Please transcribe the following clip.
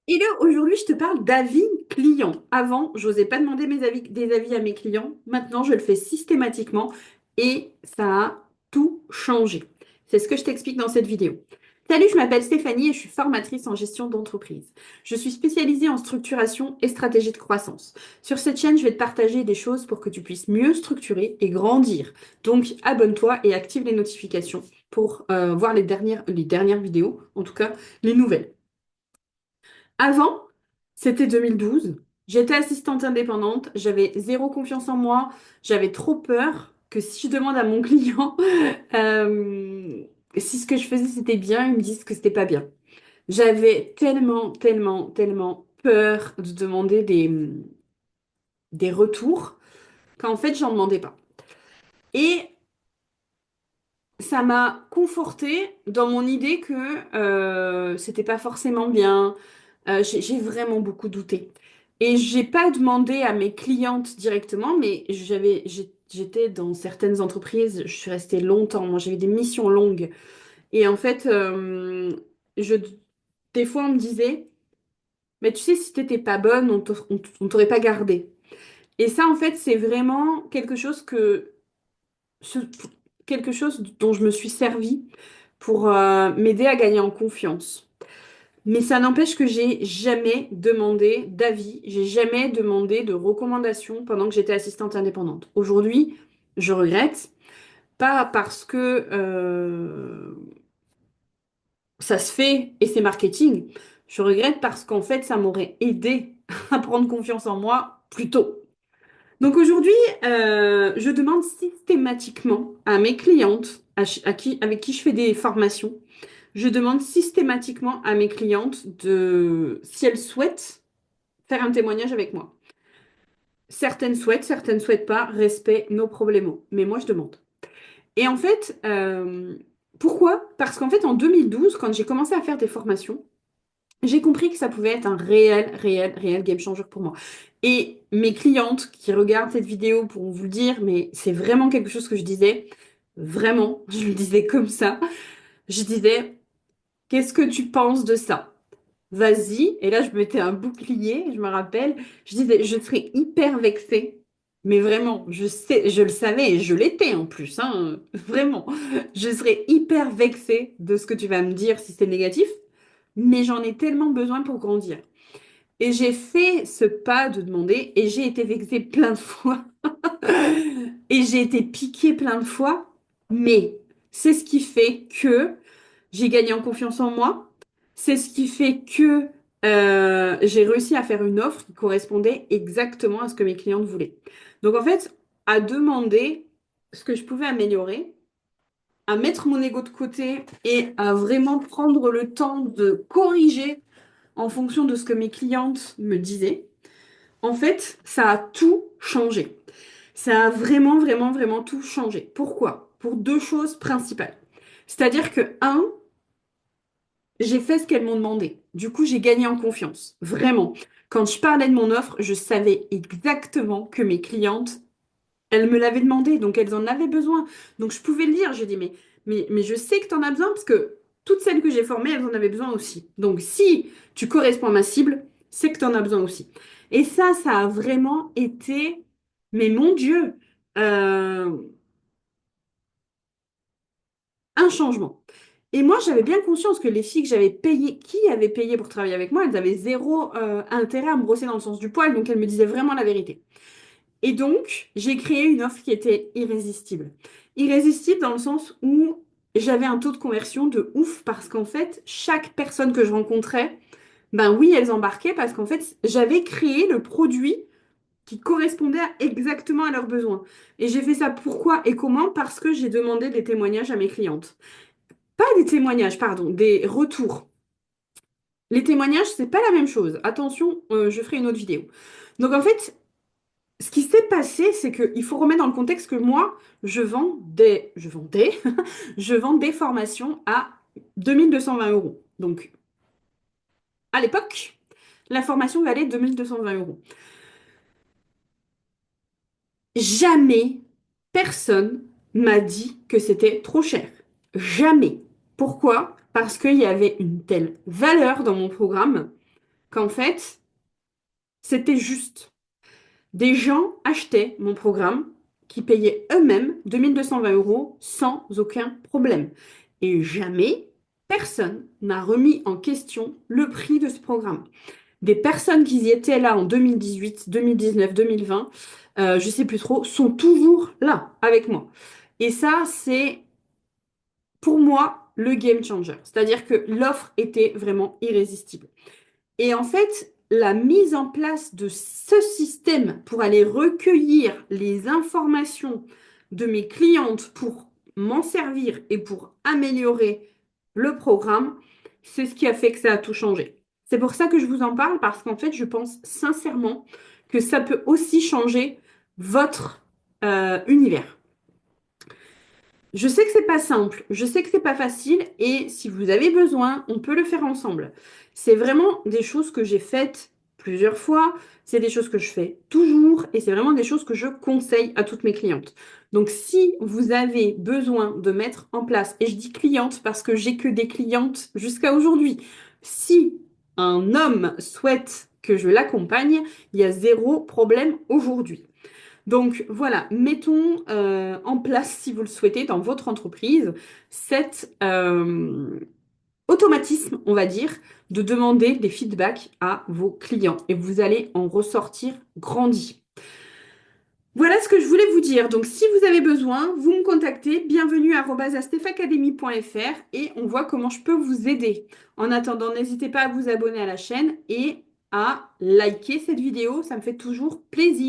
Et là, aujourd'hui, je te parle d'avis clients. Avant, j'osais pas demander des avis à mes clients. Maintenant, je le fais systématiquement et ça a tout changé. C'est ce que je t'explique dans cette vidéo. Salut, je m'appelle Stéphanie et je suis formatrice en gestion d'entreprise. Je suis spécialisée en structuration et stratégie de croissance. Sur cette chaîne, je vais te partager des choses pour que tu puisses mieux structurer et grandir. Donc, abonne-toi et active les notifications pour voir les dernières vidéos, en tout cas les nouvelles. Avant, c'était 2012. J'étais assistante indépendante, j'avais zéro confiance en moi, j'avais trop peur que si je demande à mon client euh, si ce que je faisais c'était bien, ils me disent que c'était pas bien. J'avais tellement, tellement, tellement peur de demander des retours qu'en fait, j'en demandais pas. Et ça m'a confortée dans mon idée que c'était pas forcément bien. J'ai vraiment beaucoup douté. Et j'ai pas demandé à mes clientes directement, mais j'étais dans certaines entreprises, je suis restée longtemps. Moi, j'avais des missions longues. Et en fait, je, des fois, on me disait, mais tu sais, si t'étais pas bonne, on t'aurait pas gardé. Et ça, en fait, c'est vraiment ce- quelque chose dont je me suis servie pour m'aider à gagner en confiance. Mais ça n'empêche que j'ai jamais demandé d'avis, j'ai jamais demandé de recommandations pendant que j'étais assistante indépendante. Aujourd'hui, je regrette, pas parce que ça se fait et c'est marketing, je regrette parce qu'en fait, ça m'aurait aidé à prendre confiance en moi plus tôt. Donc aujourd'hui, je demande systématiquement à mes clientes, avec qui je fais des formations, je demande systématiquement à mes clientes de si elles souhaitent faire un témoignage avec moi. Certaines souhaitent pas, respect, no problemo. Mais moi, je demande. Et en fait, pourquoi? Parce qu'en fait, en 2012, quand j'ai commencé à faire des formations, j'ai compris que ça pouvait être un réel, réel, réel game changer pour moi. Et mes clientes qui regardent cette vidéo pourront vous le dire, mais c'est vraiment quelque chose que je disais. Vraiment, je le disais comme ça. Je disais, qu'est-ce que tu penses de ça? Vas-y. Et là, je mettais un bouclier, je me rappelle. Je disais, je serais hyper vexée. Mais vraiment, je sais, je le savais et je l'étais en plus, hein, vraiment. Je serais hyper vexée de ce que tu vas me dire si c'est négatif, mais j'en ai tellement besoin pour grandir. Et j'ai fait ce pas de demander et j'ai été vexée plein de fois. Et j'ai été piquée plein de fois. Mais c'est ce qui fait que j'ai gagné en confiance en moi. C'est ce qui fait que j'ai réussi à faire une offre qui correspondait exactement à ce que mes clientes voulaient. Donc en fait, à demander ce que je pouvais améliorer, à mettre mon ego de côté et à vraiment prendre le temps de corriger en fonction de ce que mes clientes me disaient, en fait, ça a tout changé. Ça a vraiment, vraiment, vraiment tout changé. Pourquoi? Pour deux choses principales. C'est-à-dire que, un, j'ai fait ce qu'elles m'ont demandé. Du coup, j'ai gagné en confiance. Vraiment. Quand je parlais de mon offre, je savais exactement que mes clientes, elles me l'avaient demandé, donc elles en avaient besoin. Donc je pouvais le dire. Je dis, mais je sais que tu en as besoin parce que toutes celles que j'ai formées, elles en avaient besoin aussi. Donc si tu corresponds à ma cible, c'est que tu en as besoin aussi. Et ça a vraiment été, mais mon Dieu, euh, un changement. Et moi, j'avais bien conscience que les filles que j'avais payées, qui avaient payé pour travailler avec moi, elles avaient zéro intérêt à me brosser dans le sens du poil, donc elles me disaient vraiment la vérité. Et donc, j'ai créé une offre qui était irrésistible. Irrésistible dans le sens où j'avais un taux de conversion de ouf parce qu'en fait, chaque personne que je rencontrais, ben oui, elles embarquaient parce qu'en fait, j'avais créé le produit qui correspondait exactement à leurs besoins. Et j'ai fait ça pourquoi et comment? Parce que j'ai demandé des témoignages à mes clientes. Pas des témoignages, pardon, des retours. Les témoignages, c'est pas la même chose. Attention, je ferai une autre vidéo. Donc en fait, ce qui s'est passé, c'est qu'il faut remettre dans le contexte que moi, je vends des formations à 2 220 euros. Donc, à l'époque, la formation valait 2 220 euros. Jamais personne m'a dit que c'était trop cher. Jamais. Pourquoi? Parce qu'il y avait une telle valeur dans mon programme qu'en fait, c'était juste. Des gens achetaient mon programme qui payaient eux-mêmes 2 220 € sans aucun problème. Et jamais personne n'a remis en question le prix de ce programme. Des personnes qui y étaient là en 2018, 2019, 2020, je sais plus trop, sont toujours là avec moi. Et ça, c'est pour moi le game changer. C'est-à-dire que l'offre était vraiment irrésistible. Et en fait, la mise en place de ce système pour aller recueillir les informations de mes clientes pour m'en servir et pour améliorer le programme, c'est ce qui a fait que ça a tout changé. C'est pour ça que je vous en parle parce qu'en fait, je pense sincèrement que ça peut aussi changer votre univers. Je sais que c'est pas simple, je sais que c'est pas facile et si vous avez besoin, on peut le faire ensemble. C'est vraiment des choses que j'ai faites plusieurs fois, c'est des choses que je fais toujours et c'est vraiment des choses que je conseille à toutes mes clientes. Donc si vous avez besoin de mettre en place, et je dis cliente parce que j'ai que des clientes jusqu'à aujourd'hui, si un homme souhaite que je l'accompagne, il y a zéro problème aujourd'hui. Donc voilà, mettons en place, si vous le souhaitez, dans votre entreprise, cet automatisme, on va dire, de demander des feedbacks à vos clients et vous allez en ressortir grandi. Voilà ce que je voulais vous dire. Donc si vous avez besoin, vous me contactez, bienvenue@stefacademy.fr et on voit comment je peux vous aider. En attendant, n'hésitez pas à vous abonner à la chaîne et à liker cette vidéo, ça me fait toujours plaisir.